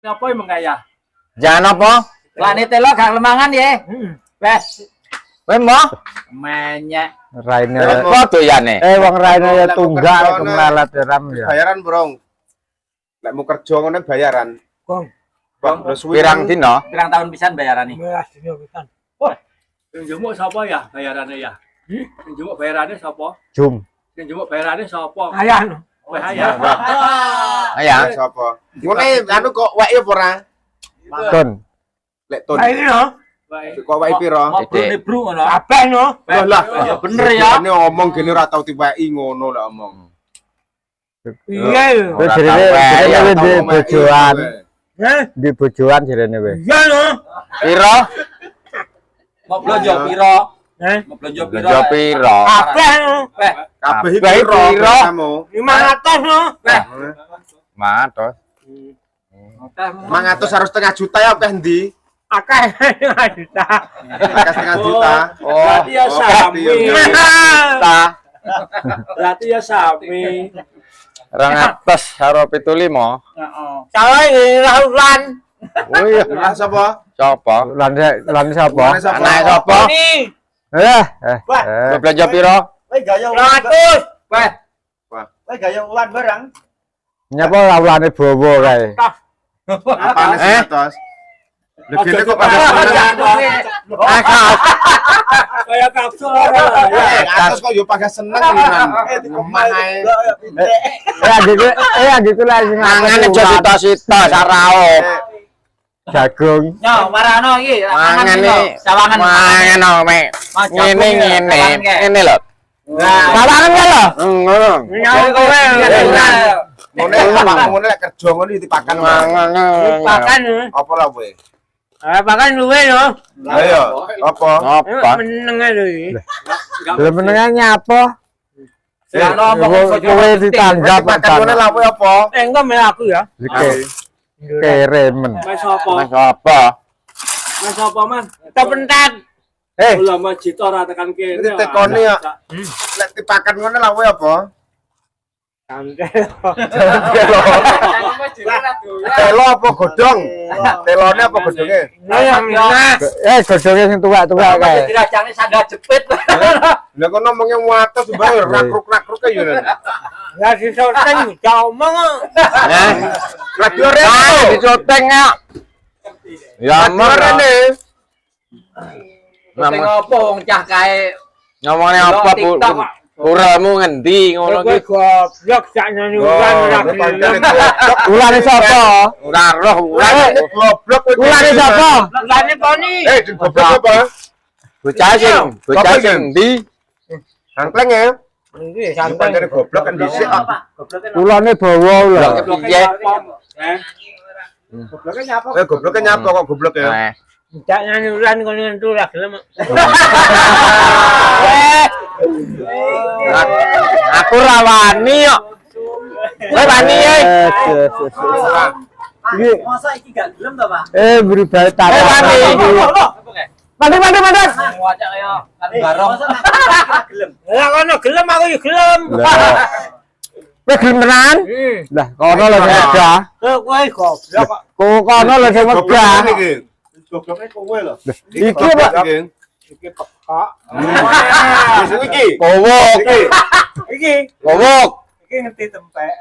Apa emang kaya? Jangan apa? Planet lo gak lemangan ya. Wes. Kowe mau? Menyek. Raine. Apa doyane? Wong raine ya tunggal kemelalat ram ya. Bayaran, Brong. Lek mau kerja ngene bayaran. Bang. Bang, terus Pirang dino? Pirang tahun pisan bayaran nih. Melas dino pisan. Yang jemuk siapa ya bayarannya ya? Yang jemuk bayarannya siapa? Jum. Yang jemuk bayarannya siapa? Ayah no. Weh ayah. Ayah. sapa? Ngene anu kok wae apa ora? Ton. Lek ton. Baik no. Baik. Kok wae piro? Mau bro bro ngono. Kabeh no. Lah, Bener ya. Ini ngomong gini ora tau diweki ngono lah omong. Iya yo. Wis Ora jerene tau wae, jerene Ora di tau ngomong bojoan. iki, Heh. Di bojoan jerene wis. Iya no. Piro? Mau belanja piro? Heh. Mau belanja piro? Belanja piro? Kabeh no. Weh, Kabeh iki Kabeh piro piro? kamu? 500 no. weh. Matos. 500 harus setengah juta ya akeh ndi? Akeh 5 juta. Akeh setengah juta. Oh, Berarti ya sami. ta. Berarti ya sami. 200 karo 75. Heeh. Salah ini Raulan. Oh iya. Lah sapa? Sapa? Lan sapa? Mulane sapa? Anake sapa? Ini Kowe belanja piro? Kowe gaya 100. Weh. kowe gaya ulan barang. Nyapa lawlane bowo kae. Apane sih atas? Lek gini kok pada Kayak kapsul. atas kok yo pada seneng tenan. Lemah ae. Adikku lah sing Mangane aja sita-sita sarao. jagung. Yo, marano iki. Mangane Sawangan. Mangane mek. Ngene lho. Sawangan ya lho. Ngono. Nyawa kowe. Ngene ngene lek kerja ngono dipakan. Mangane. Pakan. Apa lah kowe? Pakan luwe no. Ayo, apa? Apa? Meneng lho iki. Lah menenge nyapa? Ya ngomong Kowe ditanggap Makan ngene lah kowe apa? Enggak me aku ya. Keremen. Mas apa? Mas apa? Mas apa man? Kepentat. Ulama cita ora tekan kene. Ini tekone ya. Lek dipakan ngene lah kowe apa? Telo apa godhong? Telone apa godhonge? Godhonge sing tuwak-tuwak kae. Dirajane sandal jepit. Lah kok ngomongnya wates bae rakruk-rakruk ya nen. Ya si sorteng omong. Radio Ah, Reno. dicoteng ya. Ya Radio Reno. Sing opo wong cah kae. ngomongane apa Bu? Uramu ngendi ngono Kowe ki? goblok sak nyanyi ulan ora gelem. Ulane sapa? Ora roh ulah. Goblok kowe. Ulane sapa? Ulane poni. Goblok apa? Bocah sing ndi? Angkleng ya. Iki Santai santai. goblok kan dhisik. Ulane bawa lho. Piye? Gobloknya nyapa kok goblok ya? Eh, Cak nyanyi ulan kono entu ora gelem. aku ra wani kok. Kowe wani e. Iki Masa iki gak gelem to, Pak? berubah Kowe tak. wani. Mandi. Wajak kaya kan barong. Masa gak gelem? Lah kono gelem aku ya gelem. Kowe gelem tenan? Lah kono lho sing megah. Kowe goblok kok. Kono lho sing megah. Gobloknya kowe lho. Iki Pak. Iki pekok. Wis iki. Kowok. Iki Kowok. iki ngerti tempek.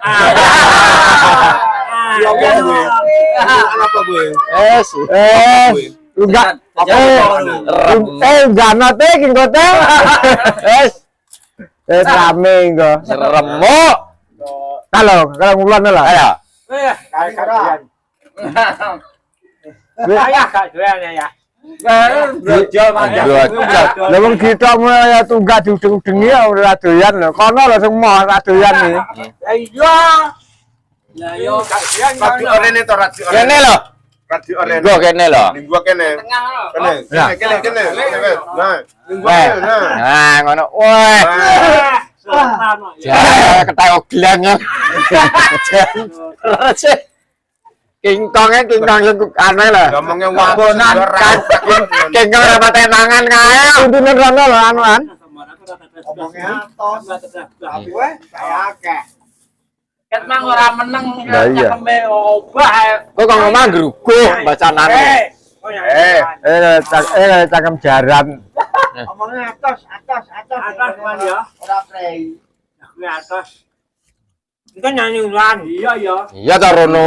Kenapa gue? Enggak. Enggak nate king kote. Rame engko. Remuk. Kalau ngulon lah. Ayo. Kayak kalian. Ayah gak doyan ya. Brojol manja. Lah wong kita mulai tunggak diudeng-udengi ya ora doyan lho. Kono lho sing moh ora doyan iki. Lah iya. Ya yo. Radio Orene to radio Orene. Kene lho. Radio Orene. Gua kene lho. Lingua kene. Tengah lho. Kene. Nah, lingua Weh. kene. Nah. Nah, ngono. Weh. Sultan. Ya, ketai oglang. King Kong sing aneh lho. Ngomongnya wah. Bonan kan. King Kong ora pate mangan kae. Untunen rono lho anuan. Ngomongnya tos. Tapi weh kayak akeh. Ket mang ora meneng Lah iya. cakeme obah. Kok kok ngomong grugo bacanane. Cangkem jaran. Omongnya atas. Atas man ya. Ora prei. Ini atas. Itu nyanyi ulan. Iya ya. Iya ta Rono.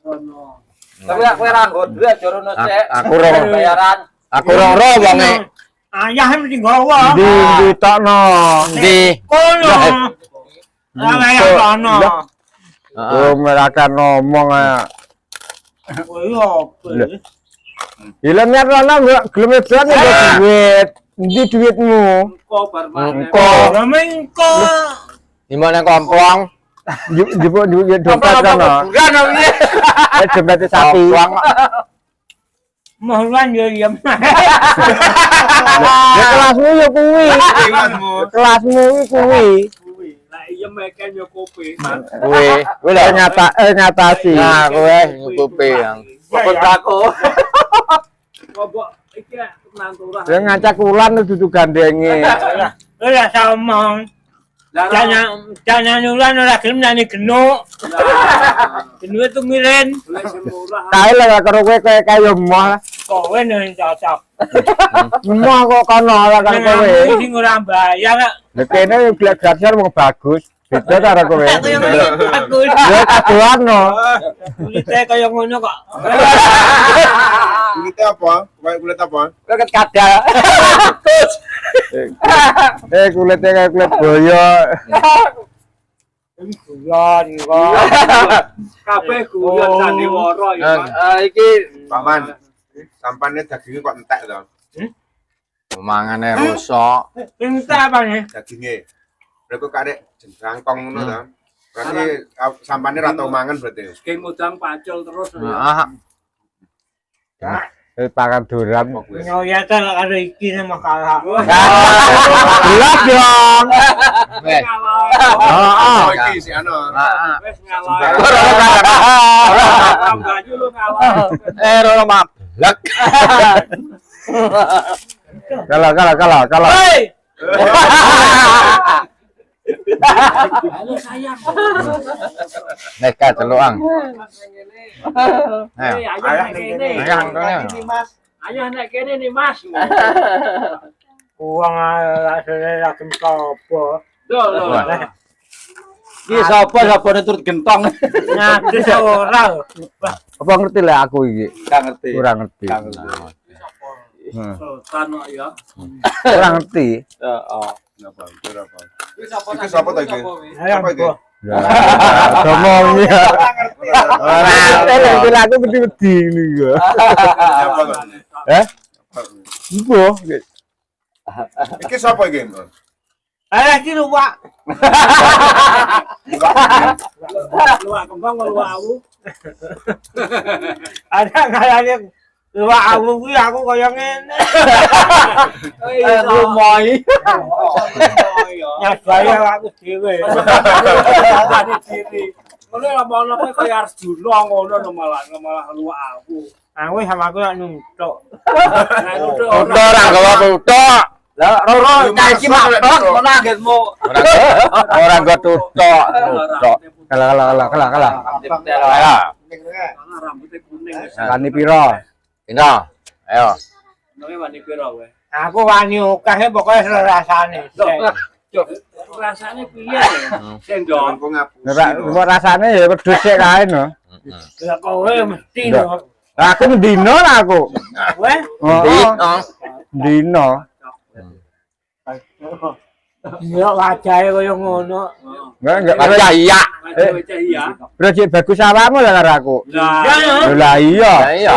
Rono. Tapi aku ora nggo duit jorono sik. Aku rong bayaran. aku rong ro wonge. Ayah mesti nggawa. Di tokno. Ndi? Kono. Ayah kono. Oh, mereka ngomong ah. Oh iya. Gila niat ana gelem edan duit. Endi duitmu? Engko bar maneh. Engko. Ramengko. Dimana kompong? Jebuk duit dompet kono. Bukan piye? Dompet sapi. Mohon yo ya. Ya kelasmu ya kuwi. Kelasmu kuwi. Lah iya meken yo kopi, Man. Kowe lho Nyatasi. Nah, kowe nyukupi yang. Pokok aku. Kok iki nantura. Ya ngacak ulan dudu gandenge. Ora samong. Jangan ulan ora gelem nyanyi genuk. Genuk itu miren. Boleh semurah. Kae lah karo kowe kaya moh. Kowe ning cocok. Moh kok kono ora karo kowe. Sing ora bayar. Lha kene glek gratis wong bagus. Beda karo kowe. Aku yang bagus. Ya kadoan no. Kulite kaya ngono kok. Kulit apa? Kulit apa? Kulit kadal. Kulitnya kayak kulit boyo. Guyon kok. Kabeh guyon sandiwara ya, Pak. Iki Paman. Sampane dagingnya kok entek to. Mangane rusak. Sing apa nih? Dagingnya. Mereka karek jengkang ngono to. Berarti sampane ra tau mangan berarti. Ki mudang pacul terus. Heeh. Pakan duran. Nyoya ta karo iki sama kalah. Jelas dong. Wes. Heeh. Oh iki si ano. Heeh. Wis ngalah. Baju lu ngalah. Rono maaf. Lek. Kalah. Hei. Halo sayang. Neka celuang. Ayo. Ayah nek kene. Ayah kene. Ini Mas. Ayah nek kene nih, Mas. Uang ala selera kentopo. Lho. iki sapa turut gentong. Ngaku ora. Apa ngerti lah aku iki? Gak ngerti. Kurang ngerti. Sultan kok ya. Kurang ngerti. Heeh. Napa? Berapa? Iki sapa to iki? Ayam Apa iki? kok. Ngomongnya. Ora aku wedi-wedi niku. Apa to? Iku. Iki sapa iki? Alah ki luwak. Luwak kembang luwak awu. Ada ngalane luwak aku kuwi aku kaya ngene. Rumoi. Nyabaya aku dhewe. Tadi diri. Ngono lamono kowe kaya Arjuna ngono malah luwak awu. Aku sama aku nak nuntuk. Udah orang gawa udah. Lah Roro cah iki mabok ngono anggetmu. Orang gua tutok. Tutok. Kalah. Ayo. Rambutnya kuning. Kani piro? Pino. Ayo. Namanya wani piro kowe? Aku wani akeh pokoke rasane. Rasane piye? Sendong. Kampung ngapu. Nek rasane ya wedhus sik kae no. Lah kowe mesti no. Aku ndino lah aku. Kowe Dino. yo wajahe kaya ngono. Enggak. Aja iya. Iya. Berarti bagus awakmu lah karo aku. Lah, Lah iya. Iya.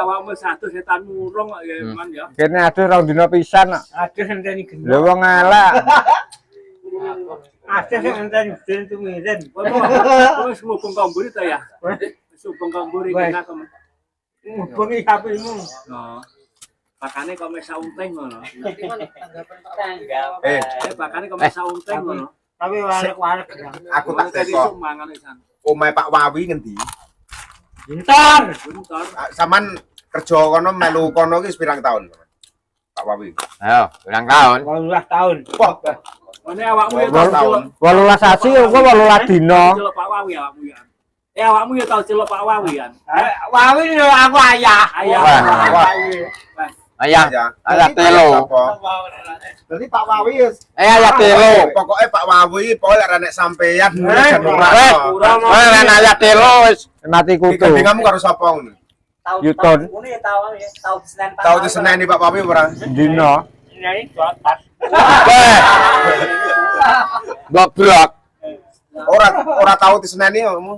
awakmu satu setan murung kok ya, Man ya. Kene aduh rong dino pisan kok. Aduh ngenteni Lha gendong. wong elek. Aduh ngenteni den tumiren. Kowe sumubung kamburi ta ya? Sumubung kamburi kena kok. Bengi HP-mu. Nah. Pakane kok mes saunting ngono. Pakane kok mes saunting ngono. Tapi warek-warek. Aku tak Tadi teko. mangan isan. Omahe Pak Wawi ngendi? Bentar. Bentar. Saman kerja kono melu kono ki pirang tahun? Pak Wawi. Ayo, ulang tahun. 18 tahun. Wah, Ini awakmu ya tau celok. 18 sasi kok 18 dino. Celok Pak Wawi awakmu ya. Awakmu ya tau celok Pak Wawi kan. Wawi yo aku ayah. Ayah. Ayah, ayah telo. Jadi Pak Wawi wis Ayah telo. Pokoknya Pak Wawi pokoknya lek nek sampeyan Weh, ayah telo wis. Mati kutu. Kepentinganmu karo sapa ngono? Yuton. Tahu di Senen Pak Wawi ora? Dino. Ini jotas. Weh. Goblok. Ora tahu di Senen kamu.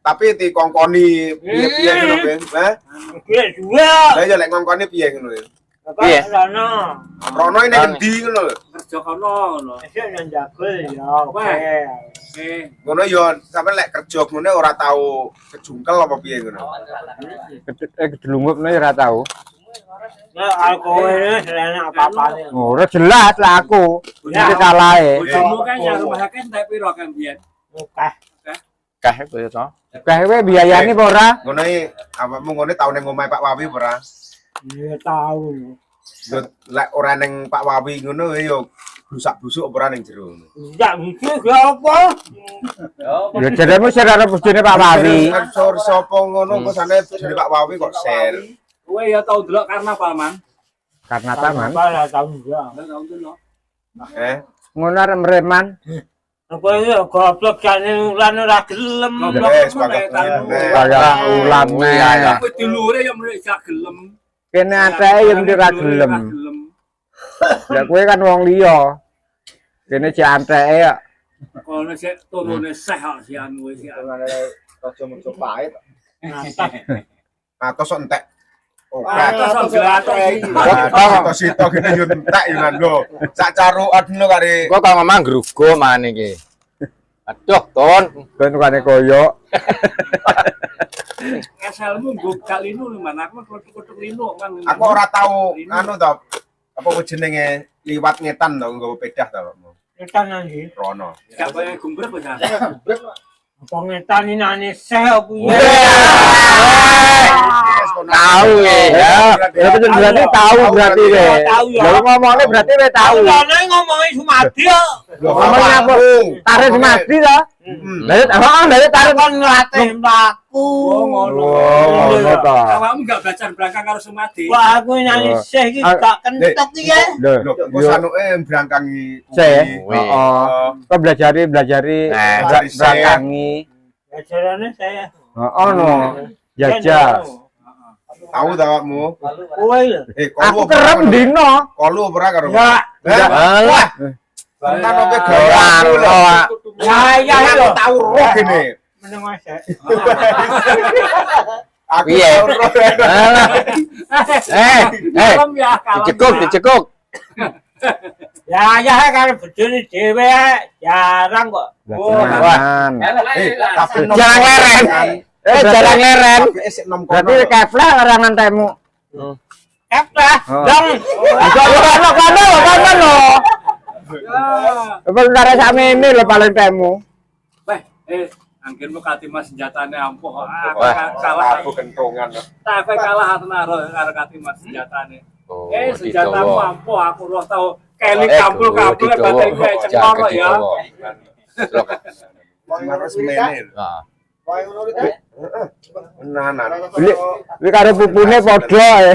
Tapi di kongkoni piye-piye ngono Ben. Piye dua. Lah ya lek ngongkoni piye ngono ya. Piye? Rono. Rono ini ngendi ngono lho. Kerja kono ngono. Esuk nang jagol ya. Oke. Ngono yo sampe lek kerja ngene ora tahu kejungkel apa piye ngono. Kedelungupne ora tau. Nah, aku ini selena apa-apa. Ora jelas lah aku. Iki kalahe. Bojomu kan ya rumah kan tak piro kan biyen. Oke. Kah biro. Kae biayane apa ora? Ngono iki awakmu ngene tau ning omahe Pak Wawi ora? Iya tahu. Yo lek ora ning Pak Wawi ngono yo busak-busuk ora ning jero. Enggak gitu ya apa? Ya jaremu share karo bojone Pak Wawi. Sor sapa ngono kok sampe bojone Pak Wawi kok share. Kowe ya tau delok karnaval man. Karena taman. Apa lah tahu enggak. Enggak tau delok. Ngono arep mreman. Apa itu goblok jane ulan ora gelem. Wes pagak. Kaya ulam ya. Kowe dilure ya mrene gak gelem. Kene ateke yang ora gelem. Ya kowe kan wong liya. Kene cek anteke ya. Kono sik turune seh kok si anu wis ya. Raja muncul pahit. Atos entek. Oke. Atos gelato iki. Atos itu gini yo entek yo nggo. Sak carukan lho kare. Kok kalau ngomong grugo mana iki? Aduh, Ton. Ben tukane koyo. Eselmu nggo gak linu man aku kutuk-kutuk linu kan. Aku ora tahu anu to. Apa jenenge liwat ngetan to nggo pedah to. Ngetan nanti. Rono. Gak bayang gumbrek kok. Apa ngetan ini aneh seh apa ya? Tahu ya. Ya betul berarti tahu berarti deh. Lha ngomongnya berarti we tahu. Ana ngomongin Sumadi kok. Ngomongnya apa? Tarik Sumadi to. Lah dari tarik Kon ngelatih mlaku. Oh ngono. ngono to. Awakmu gak bacan belakang karo Sumadi. Wah, aku nyanyi seh iki gak kentok iki ya. Lho, kok sanuke brangkangi. Heeh. Kok belajari belangkangi. Ajarane saya. Heeh no. Jajah. Tahu ta awakmu? Kowe lho. Aku kerep dino. Kolu ora karo. Ya. Alah. Kan opo Ora. Ya lho. tahu roh gini. Meneng seh. Aku Piye? tahu roh. Alah. Kalem ya, kalem. Dicekuk. Ya kan bojone dhewe jarang kok. Jangan. Jarang leren. Jarang leren. Berarti kefla larangan temu. Lah, dong. Kono lho. Apa kare sakmene lho paling temu. Anggenmu Katimas senjatane ampuh. Wah, Kalah. Aku kentongan. Tak kalah karo Katimas senjatane. Oh, Senjatamu ampuh aku roh tau keling kampul-kampul baterai kayak cengkor ya. Harus menir. Nah. Kau yang menurut saya? Nah. Iki karo pupune padha.